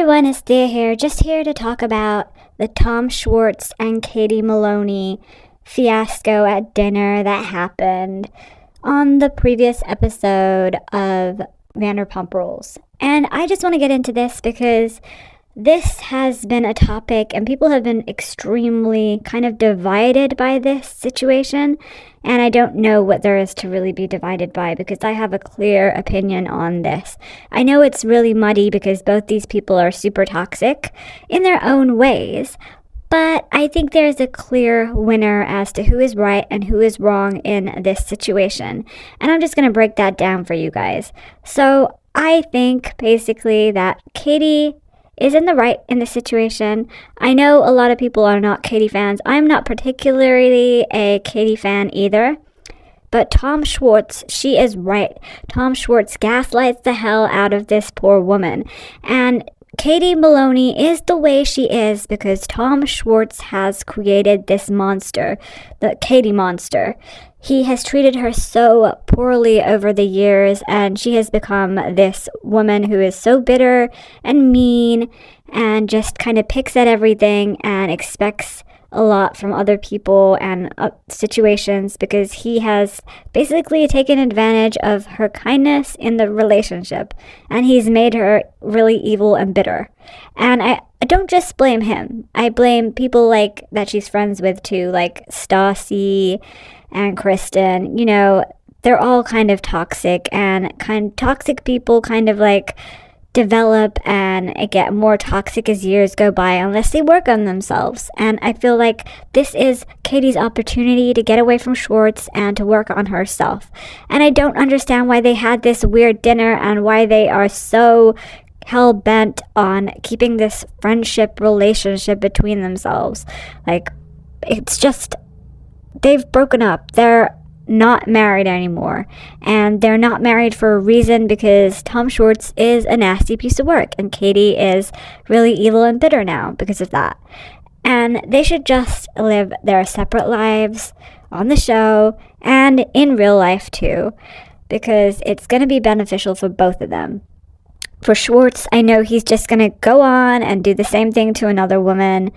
everyone, it's Thea here, just here to talk about the Tom Schwarz and Katie Maloney fiasco at dinner that happened on the previous episode of Vanderpump Rules. And I just want to get into this because this has been a topic and people have been extremely kind of divided by this situation. And I don't know what there is to really be divided by because I have a clear opinion on this. I know it's really muddy because both these people are super toxic in their own ways. But I think there's a clear winner as to who is right and who is wrong in this situation. And I'm just going to break that down for you guys. So I think basically that Katie is in the right in this situation. I know a lot of people are not Katie fans. I'm not particularly a Katie fan either. But Tom Schwarz, she is right. Tom Schwarz gaslights the hell out of this poor woman. And Katie Maloney is the way she is because Tom Schwarz has created this monster, the Katie monster. He has treated her so poorly over the years, and she has become this woman who is so bitter and mean and just kind of picks at everything and expects a lot from other people and situations because he has basically taken advantage of her kindness in the relationship, and he's made her really evil and bitter. And I don't just blame him. I blame people like that she's friends with too, like Stassi and Kristen. You know, they're all kind of toxic, and toxic people kind of like develop and get more toxic as years go by unless they work on themselves. And I feel like this is Katie's opportunity to get away from Schwarz and to work on herself. And I don't understand why they had this weird dinner and why they are so hell-bent on keeping this friendship relationship between themselves. Like, it's just, they've broken up. They're not married anymore, and they're not married for a reason because Tom Schwarz is a nasty piece of work and Katie is really evil and bitter now because of that. And they should just live their separate lives on the show and in real life too, because it's going to be beneficial for both of them. For Schwarz, I know he's just going to go on and do the same thing to another woman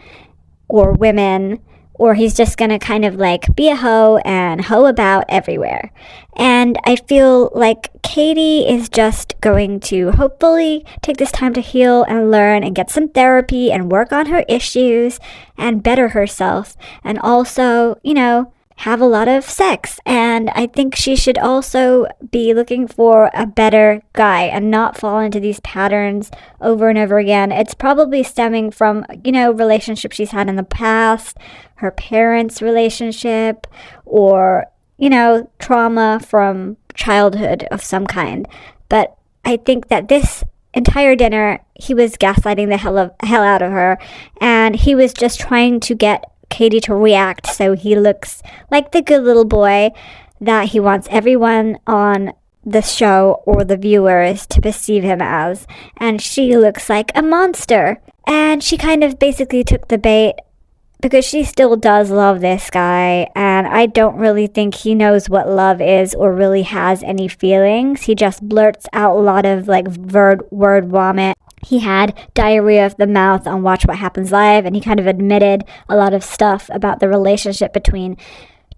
or women, or he's just going to kind of like be a hoe and hoe about everywhere. And I feel like Katie is just going to hopefully take this time to heal and learn and get some therapy and work on her issues and better herself. And also, you know, have a lot of sex. And I think she should also be looking for a better guy and not fall into these patterns over and over again. It's probably stemming from, you know, relationships she's had in the past, her parents' relationship, or, you know, trauma from childhood of some kind. But I think that this entire dinner, he was gaslighting the hell out of her, and he was just trying to get Katie to react so he looks like the good little boy that he wants everyone on the show or the viewers to perceive him as. And she looks like a monster. And she kind of basically took the bait because she still does love this guy, and I don't really think he knows what love is or really has any feelings. He just blurts out a lot of like word vomit. He had diarrhea of the mouth on Watch What Happens Live, and he kind of admitted a lot of stuff about the relationship between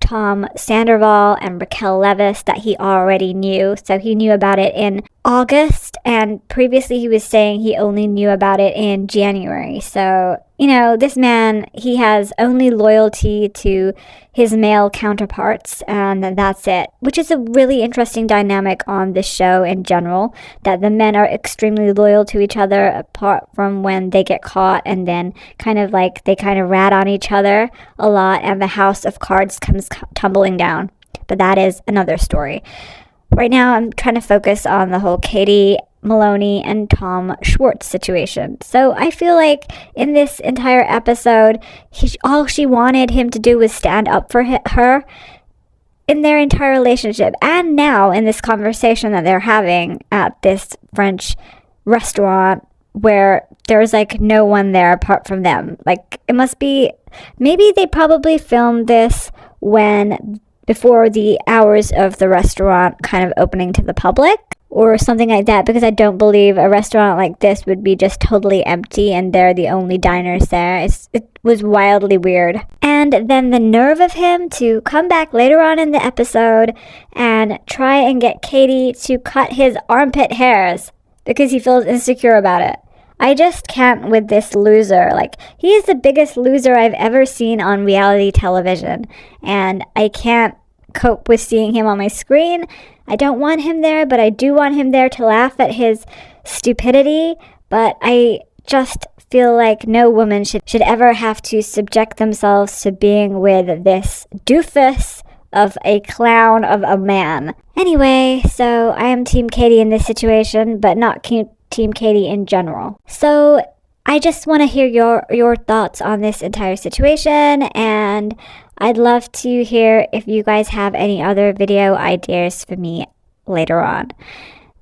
Tom Sandoval and Raquel Leviss that he already knew. So he knew about it in August, and previously he was saying he only knew about it in January. So, you know, this man, he has only loyalty to his male counterparts, and that's it, which is a really interesting dynamic on this show in general, that the men are extremely loyal to each other apart from when they get caught, and then kind of like they kind of rat on each other a lot and the house of cards comes tumbling down. But that is another story. Right now, I'm trying to focus on the whole Katie Maloney and Tom Schwarz situation. So I feel like in this entire episode, all she wanted him to do was stand up for her in their entire relationship. And now in this conversation that they're having at this French restaurant where there's like no one there apart from them. Like, it must be, maybe they probably filmed this before the hours of the restaurant kind of opening to the public, or something like that, because I don't believe a restaurant like this would be just totally empty and they're the only diners there. It was wildly weird. And then the nerve of him to come back later on in the episode and try and get Katie to cut his armpit hairs because he feels insecure about it. I just can't with this loser. Like, he is the biggest loser I've ever seen on reality television, and I can't cope with seeing him on my screen. I don't want him there, but I do want him there to laugh at his stupidity. But I just feel like no woman should ever have to subject themselves to being with this doofus of a clown of a man. Anyway, so I am Team Katie in this situation, but not Team Katie in general. So I just want to hear your thoughts on this entire situation, and I'd love to hear if you guys have any other video ideas for me later on.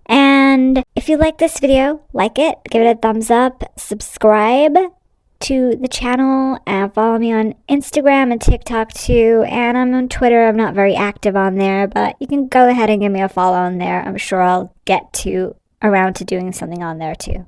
And if you like this video, like it, give it a thumbs up, subscribe to the channel, and follow me on Instagram and TikTok too. And I'm on Twitter. I'm not very active on there, but you can go ahead and give me a follow on there. I'm sure I'll get around to doing something on there too.